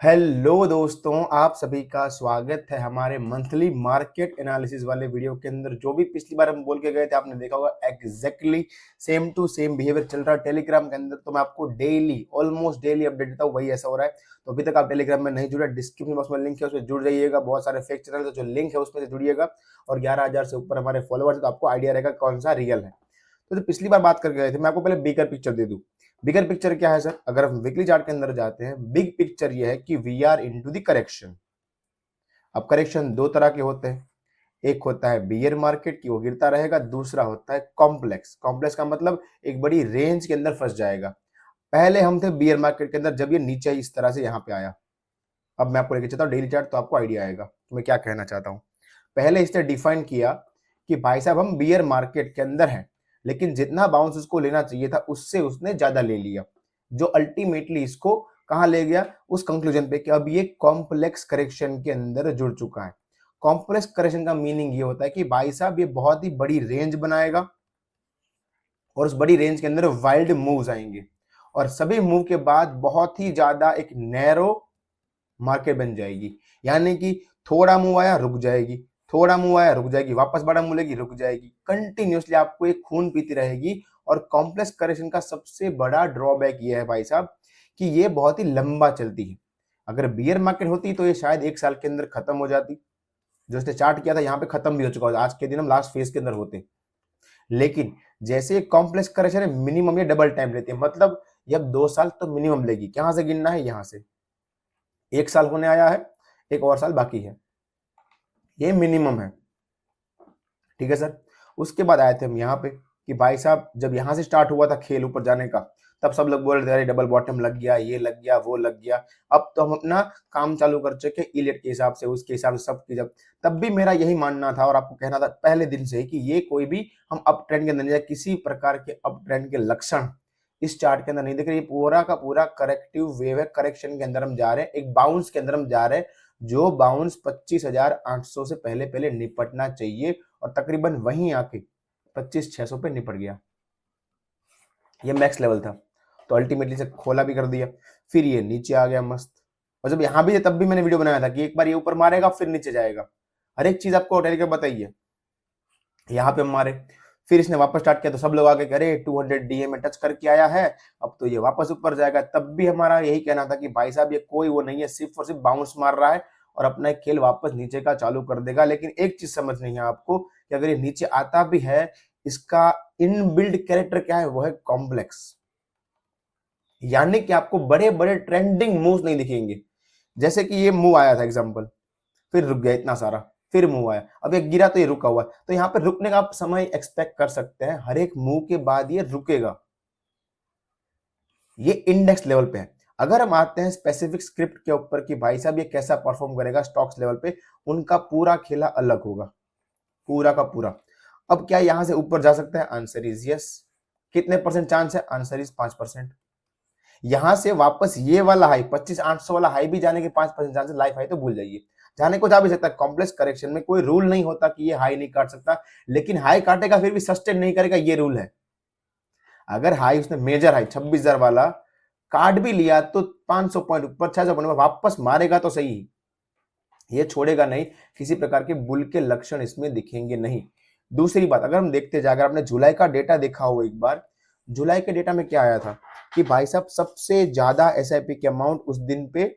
Hello दोस्तों, आप सभी का स्वागत है हमारे मंथली मार्केट एनालिसिस वाले वीडियो के अंदर। जो भी पिछली बार हम बोल के गए थे आपने देखा होगा, exactly same to same behaviour चल रहा है टेलीग्राम के अंदर। तो मैं आपको डेली ऑलमोस्ट डेली अपडेट देता हूँ, वही ऐसा हो रहा है। तो अभी तक आप टेलीग्राम में नहीं जुड़े, डिस्क्रिप्शन बॉक्स में लिंक है, उसमें जुड़ जाइएगा। बहुत सारे फेक चैनल जो लिंक है उसमें से जुड़िएगा और 11,000 से ऊपर हमारे फॉलोअर्स है, तो आपको आइडिया रहेगा कौन सा रियल है। तो जो पिछली बार बात कर गए थे, मैं आपको पहले बिगर पिक्चर दे दूं। बिगर पिक्चर क्या है सर? अगर हम वीकली चार्ट के अंदर जाते हैं, बिग पिक्चर ये है कि we are into the correction. अब करेक्शन दो तरह के होते हैं, एक होता है बियर मार्केट की वो गिरता रहेगा, दूसरा होता है कॉम्प्लेक्स। कॉम्प्लेक्स का मतलब एक बड़ी रेंज के अंदर फंस जाएगा। पहले हम थे बियर मार्केट के अंदर जब ये नीचे इस तरह से यहाँ पे आया। अब मैं आपको लेके चलता हूँ डेली चार्ट, तो आपको आइडिया आएगा कि मैं क्या कहना चाहता हूँ। पहले इसने डिफाइन किया कि भाई साहब हम बियर मार्केट के अंदर हैं, लेकिन जितना बाउंस उसको लेना चाहिए था उससे उसने ज्यादा ले लिया, जो अल्टीमेटली इसको कहां ले गया? उस कंक्लूजन पे कि अब ये कॉम्प्लेक्स करेक्शन के अंदर जुड़ चुका है। कॉम्प्लेक्स करेक्शन का मीनिंग ये होता है कि भाई साहब ये बहुत ही बड़ी रेंज बनाएगा और उस बड़ी रेंज के अंदर वाइल्ड मूव्स आएंगे और सभी मूव के बाद बहुत ही ज्यादा एक नैरो मार्केट बन जाएगी। यानी कि थोड़ा मूव आया रुक जाएगी, थोड़ा मूव आया रुक जाएगी, वापस बड़ा मूव लेगी रुक जाएगी, कंटिन्यूसली आपको एक खून पीती रहेगी। और कॉम्प्लेक्स करेक्शन का सबसे बड़ा ड्रॉबैक ये है भाई साहब कि ये बहुत ही लंबा चलती है। अगर बियर मार्केट होती तो ये शायद एक साल के अंदर खत्म हो जाती, जो इसने चार्ट किया था यहाँ पे खत्म भी हो चुका होता, आज के दिन हम लास्ट फेज के अंदर होते। लेकिन जैसे कॉम्प्लेक्स करेक्शन है, मिनिमम ये डबल टाइम लेती है, मतलब ये अब 2 साल तो मिनिमम लेगी। कहां से गिनना है? यहां से 1 साल होने आया है, एक और साल बाकी है, ये मिनिमम है। ठीक है सर। उसके बाद आए थे हम यहाँ पे कि भाई साहब जब यहाँ से स्टार्ट हुआ था खेल ऊपर जाने का, तब सब लोग बोल रहे थे अरे डबल बॉटम लग गया, ये लग गया, वो लग गया। अब तो हम अपना काम चालू कर चुके इलियट के हिसाब से, उसके हिसाब से, सब की जब तब भी मेरा यही मानना था और आपको कहना था पहले दिन से ही कि ये कोई भी हम अप ट्रेंड के अंदर नहीं, किसी प्रकार के अप ट्रेंड के लक्षण इस चार्ट के अंदर नहीं दिख रहे। ये पूरा का पूरा करेक्टिव वेव है, करेक्शन के अंदर हम जा रहे हैं, एक बाउंस के अंदर हम जा रहे हैं, जो बाउंस 25,800 से पहले पहले निपटना चाहिए और तकरीबन वहीं आके 25,600 पे निपट गया। ये मैक्स लेवल था, तो अल्टीमेटली से खोला भी कर दिया। फिर ये नीचे आ गया मस्त, और जब यहां भी तब भी मैंने वीडियो बनाया था कि एक बार ये ऊपर मारेगा फिर नीचे जाएगा, हर एक चीज आपको टेलीग्राम बताइए। यहाँ पे मारे, फिर इसने वापस स्टार्ट किया तो सब लोग आगे अरे 200 डीए में टच करके आया है, अब तो ये वापस ऊपर जाएगा। तब भी हमारा यही कहना था कि भाई साहब ये कोई वो नहीं है, सिर्फ और सिर्फ बाउंस मार रहा है और अपना एक खेल वापस नीचे का चालू कर देगा। लेकिन एक चीज समझनी है आपको कि अगर ये नीचे आता भी है, इसका इनबिल्ड कैरेक्टर क्या है? वो है कॉम्प्लेक्स। यानी कि आपको बड़े बड़े ट्रेंडिंग मूव्स नहीं दिखेंगे। जैसे कि ये मूव आया था एग्जांपल, फिर रुक गया इतना सारा, फिर मूव आया, अब ये गिरा तो ये रुका हुआ है। तो यहाँ पे रुकने का आप समय एक्सपेक्ट कर सकते हैं, हर एक मूव के बाद ये रुकेगा। ये इंडेक्स लेवल पे है। अगर हम आते हैं स्पेसिफिक स्क्रिप्ट के ऊपर कि भाई साहब ये कैसा परफॉर्म करेगा स्टॉक्स लेवल पे, उनका पूरा खेला अलग होगा, पूरा का पूरा। अब क्या यहां से ऊपर जा सकता है? Answer is yes. कितने परसेंट चांस है? Answer is 5%। यहां से वापस ये वाला हाई 25,800 वाला हाई भी जाने के 5% चांस है। लाइफ हाई तो भूल जाइए, जाने को जा भी सकता है। कॉम्प्लेक्स करेक्शन में कोई रूल नहीं होता कि ये हाई नहीं काट सकता, लेकिन हाई काटेगा फिर भी सस्टेन नहीं करेगा, ये रूल है। अगर हाई उसने मेजर हाई 26,000 वाला काट भी लिया तो 500 पॉइंट ऊपर 600 पॉइंट वापस मारेगा तो सही, ये छोड़ेगा नहीं। किसी प्रकार के बुल के लक्षण इसमें दिखेंगे नहीं। दूसरी बात, अगर हम देखते जाए, अगर आपने जुलाई का डेटा देखा हो एक बार, जुलाई के डेटा में क्या आया था कि भाई साहब सबसे ज्यादा एसआईपी की अमाउंट उस दिन पे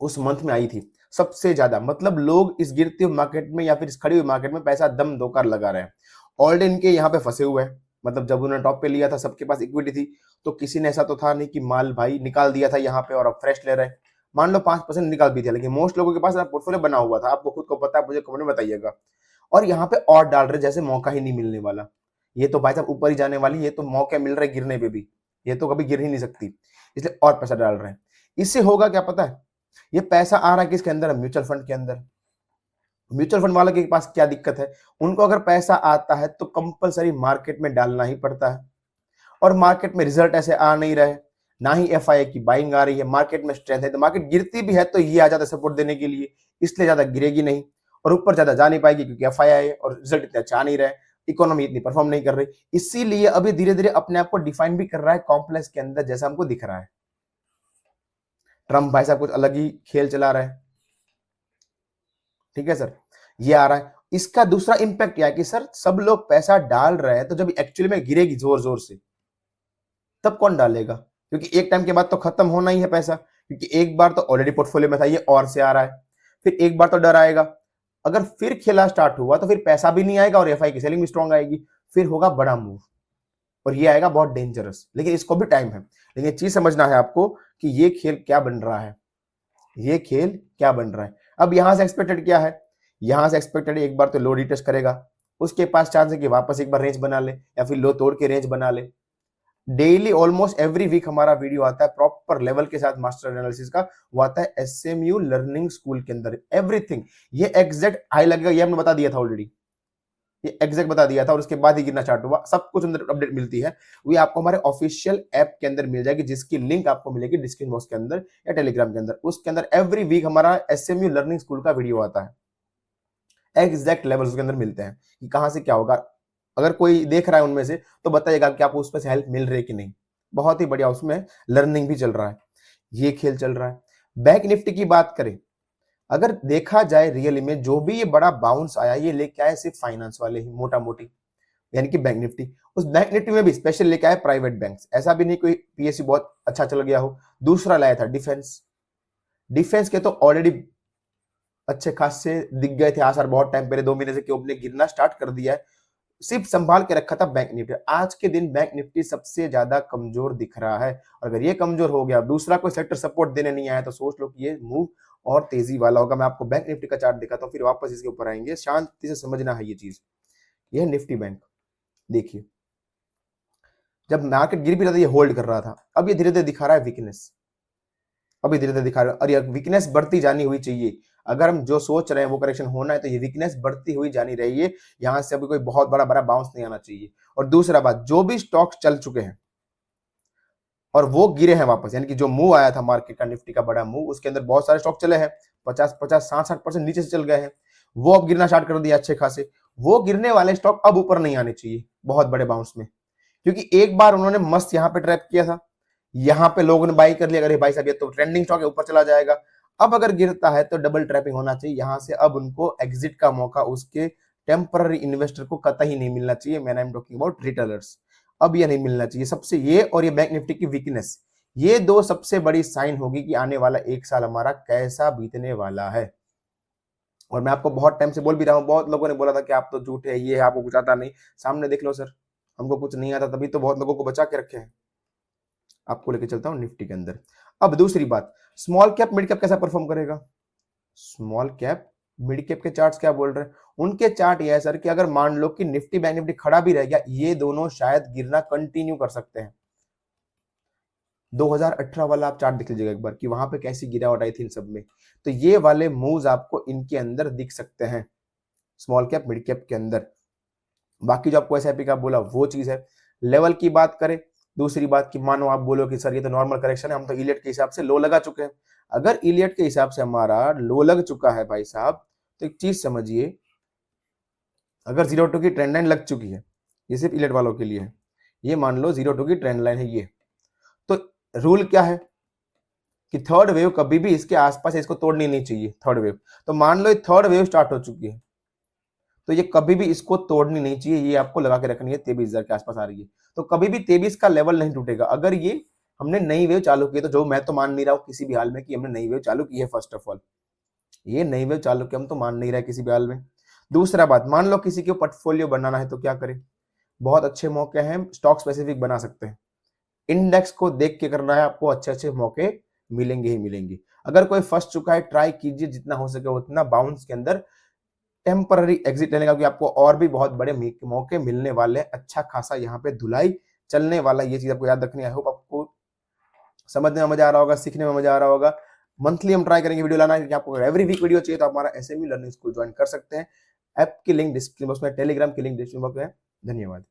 उस मंथ में आई थी, सबसे ज्यादा। मतलब लोग इस गिरती हुई मार्केट में या फिर इस खड़ी हुई मार्केट में पैसा दम दोकार लगा रहे हैं। ऑल इनके यहाँ पे फंसे हुए हैं, मतलब जब उन्होंने टॉप पे लिया था सबके पास इक्विटी थी, तो किसी ने ऐसा तो था नहीं कि माल भाई निकाल दिया था यहाँ पे और अब फ्रेश ले रहे हैं। मान लो 5% निकाल भी थे, लेकिन मोस्ट लोगों के पास पोर्टफोलियो बना हुआ था, आपको खुद को पता है, मुझे कमेंट में बताइएगा। और यहाँ पे और डाल रहे जैसे मौका ही नहीं मिलने वाला, ये तो भाई साहब ऊपर ही जाने वाली, ये तो मौके मिल रहे गिरने पे भी, ये तो कभी गिर ही नहीं सकती, इसलिए और पैसा डाल रहे हैं। इससे होगा क्या पता है? ये पैसा आ रहा है किसके अंदर? म्यूचुअल फंड के अंदर। म्यूचुअल फंड वालों के पास क्या दिक्कत है? उनको अगर पैसा आता है तो कंपलसरी मार्केट में डालना ही पड़ता है, और मार्केट में रिजल्ट ऐसे आ नहीं रहे, ना ही एफआईआई की बाइंग आ रही है, मार्केट में स्ट्रेंथ है, तो मार्केट गिरती भी है तो ये आ जाता है सपोर्ट देने के लिए, इसलिए ज्यादा गिरेगी नहीं और ऊपर ज्यादा जा नहीं पाएगी क्योंकि एफआईआई है और रिजल्ट इतने अच्छा आ नहीं रहे, इकोनॉमी इतनी परफॉर्म नहीं कर रही। इसीलिए अभी धीरे धीरे अपने आप को डिफाइन भी कर रहा है कॉम्प्लेक्स के अंदर, जैसा हमको दिख रहा है। ट्रम्प भाई साहब कुछ अलग ही खेल चला रहे हैं, ठीक है सर, ये आ रहा है। इसका दूसरा इंपैक्ट क्या है कि सर सब लोग पैसा डाल रहे हैं, तो जब एक्चुअली में गिरेगी जोर जोर से तब कौन डालेगा, क्योंकि एक टाइम के बाद तो खत्म होना ही है पैसा, क्योंकि एक बार तो ऑलरेडी पोर्टफोलियो में था, ये और से आ रहा है, फिर एक बार तो डर आएगा, अगर फिर खेला स्टार्ट हुआ तो फिर पैसा भी नहीं आएगा और एफआई की सेलिंग भी स्ट्रॉन्ग आएगी, फिर होगा बड़ा मूव और ये आएगा बहुत डेंजरस। लेकिन इसको भी टाइम है, लेकिन चीज समझना है आपको कि ये खेल क्या बन रहा है, ये खेल क्या बन रहा है। अब यहां से एक्सपेक्टेड क्या है, यहां से एक्सपेक्टेड एक बार तो लो रिटेस्ट करेगा, उसके पास चांस है कि वापस एक बार रेंज बना ले या फिर लो तोड़ के रेंज बना ले। डेली ऑलमोस्ट एवरी वीक हमारा वीडियो आता है प्रॉपर लेवल के साथ मास्टर एनालिसिस का, वो आता है एसएमयू लर्निंग स्कूल के अंदर, एवरीथिंग ये एग्जैक्ट हाई लगेगा, ये हमने बता दिया था ऑलरेडी, ये एग्जैक्ट बता दिया था और उसके बाद ही गिरना स्टार्ट हुआ, सब कुछ अंदर अपडेट मिलती है, वो आपको हमारे ऑफिशियल ऐप के अंदर मिल जाएगी, जिसकी लिंक आपको मिलेगी डिस्क्रिप्शन बॉक्स के अंदर या टेलीग्राम के अंदर। उसके अंदर एवरी वीक हमारा एसएमयू लर्निंग स्कूल का वीडियो आता है, एग्जैक्ट लेवल उसके अंदर मिलते हैं कि कहां से क्या होगा। अगर कोई देख रहा है उनमें से तो बताइएगा कि आपको उसमें से हेल्प मिल रही है कि नहीं, बहुत ही बढ़िया उसमें लर्निंग भी चल रहा है, ये खेल चल रहा है। बैंक निफ्टी की बात करें, अगर देखा जाए रियली में जो भी ये बड़ा बाउंस आया, ये लेके आए सिर्फ फाइनेंस वाले ही मोटा मोटी, यानी कि बैंक निफ्टी, उस बैंक निफ्टी में भी स्पेशल लेके आए प्राइवेट बैंक्स, ऐसा भी नहीं कोई पीएसयू बहुत अच्छा चल गया हो। दूसरा लाया था डिफेंस, डिफेंस के तो ऑलरेडी अच्छे खासे दिख गए थे आसार बहुत टाइम पहले, 2 महीने से क्यों गिरना स्टार्ट कर दिया है, सिर्फ संभाल के रखा था बैंक निफ्टी। आज के दिन बैंक निफ्टी सबसे ज्यादा कमजोर दिख रहा है, और अगर ये कमजोर हो गया, दूसरा कोई सेक्टर सपोर्ट देने नहीं आया, तो सोच लो कि ये मूव और तेजी वाला होगा। मैं आपको बैंक निफ्टी का चार्ट दिखाता हूं, फिर वापस इसके ऊपर आएंगे, शांति से समझना है ये चीज। यह निफ्टी बैंक देखिए, जब मार्केट गिर भी रहा था ये होल्ड कर रहा था, अब ये धीरे धीरे दिखा रहा है वीकनेस, अभी धीरे धीरे दिखा रहा है, और ये वीकनेस बढ़ती जानी हुई चाहिए। अगर हम जो सोच रहे हैं वो करेक्शन होना है, तो ये वीकनेस बढ़ती हुई जानी रही है, यहां से अभी कोई बहुत बड़ा बड़ा बाउंस नहीं आना चाहिए। और दूसरा बात, जो भी स्टॉक्स चल चुके हैं और वो गिरे हैं वापस, यानी कि जो मूव आया था मार्केट का निफ्टी का बड़ा मूव, उसके अंदर बहुत सारे स्टॉक चले हैं 50-50 60-60% नीचे से चल गए हैं, वो अब गिरना स्टार्ट कर दिया अच्छे खासे। वो गिरने वाले स्टॉक अब ऊपर नहीं आने चाहिए बहुत बड़े बाउंस में, क्योंकि एक बार उन्होंने मस्त यहाँ पे ट्रैप किया था, यहाँ पे लोगों ने बाई कर लिया, अरे भाई साहब ये तो ट्रेंडिंग स्टॉक है ऊपर चला जाएगा। अब अगर गिरता है तो डबल ट्रैपिंग होना चाहिए, यहां से अब उनको एग्जिट का मौका उसके टेम्पररी इन्वेस्टर को कतई नहीं मिलना चाहिए। Man I am talking about retailers, अब ये नहीं मिलना चाहिए सबसे, ये और ये बैंक निफ्टी की वीकनेस, ये दो सबसे बड़ी साइन होगी कि आने वाला एक साल हमारा कैसा बीतने वाला है। और मैं आपको बहुत टाइम से बोल भी रहा हूं, बहुत लोगों ने बोला था कि आप तो झूठ है, ये आपको कुछ आता नहीं, सामने देख लो सर, हमको कुछ नहीं आता, तभी तो बहुत लोगों को बचा के रखे हैं। आपको लेके चलता हूं निफ्टी के अंदर। अब दूसरी बात, स्मॉल कैप मिड कैप कैसा परफॉर्म करेगा। स्मॉल कैप मिड कैप के चार्ट्स क्या बोल रहे हैं, उनके चार्ट ये है सर कि अगर मान लो कि निफ्टी बैंक निफ्टी खड़ा भी रह गया, ये दोनों शायद गिरना कंटिन्यू कर सकते हैं। 2018 वाला आप चार्ट देख लीजिएगा एक बार कि वहां पे कैसी गिरावट आई थी इन सब में, तो ये वाले मूव्स आपको इनके अंदर दिख सकते हैं स्मॉल कैप मिड कैप के अंदर। बाकी जो आपको एसआईपी का बोला वो चीज है। लेवल की बात करें, दूसरी बात कि मानो आप बोलो कि सर ये तो नॉर्मल करेक्शन है, हम तो इलियट के हिसाब से लो लगा चुके हैं। अगर इलियट के हिसाब से हमारा लो लग चुका है भाई साहब, तो एक चीज समझिए, अगर 0-2 की ट्रेंड लाइन लग चुकी है, ये सिर्फ इलियट वालों के लिए है, ये मान लो 0-2 की ट्रेंड लाइन है ये, तो रूल क्या है कि थर्ड वेव कभी भी इसके आसपास इसको तोड़नी नहीं चाहिए थर्ड वेव। तो मान लो थर्ड वेव स्टार्ट हो चुकी है, तो ये कभी भी इसको तोड़नी नहीं चाहिए, ये आपको लगा के रखनी है 23,000 के आसपास आ रही है, तो कभी भी 23 का लेवल नहीं टूटेगा। अगर ये हमने नई वेव चालू की, तो जो मैं तो मान नहीं रहा हूं किसी भी हाल में कि हमने नई वेव चालू की है, फर्स्ट ऑफ ऑल ये नई वेव चालू की हम तो मान नहीं रहे किसी भी हाल में। दूसरा बात, मान लो किसी को पोर्टफोलियो बनाना है तो क्या करें, बहुत अच्छे मौके हैं, स्टॉक स्पेसिफिक बना सकते हैं, इंडेक्स को देख के करना है आपको, अच्छे अच्छे मौके मिलेंगे ही मिलेंगे। अगर कोई फंस चुका है, ट्राई कीजिए जितना हो सके उतना बाउंस के अंदर टेम्पररी एग्जिट लेने का, कि आपको और भी बहुत बड़े मौके मिलने वाले हैं, अच्छा खासा यहाँ पे धुलाई चलने वाला, ये चीज आपको याद रखनी है। आई होप आपको समझने में मजा आ रहा होगा, सीखने में मजा आ रहा होगा। मंथली हम ट्राई करेंगे वीडियो लाना, क्योंकि आपको एवरी वीक वीडियो चाहिए तो हमारा एसएमयू लर्निंग स्कूल ज्वाइन कर सकते हैं। ऐप की लिंक डिस्क्रिप्शन बॉक्स में, टेलीग्राम की लिंक डिस्क्रिप्शन बॉक्स में है। धन्यवाद।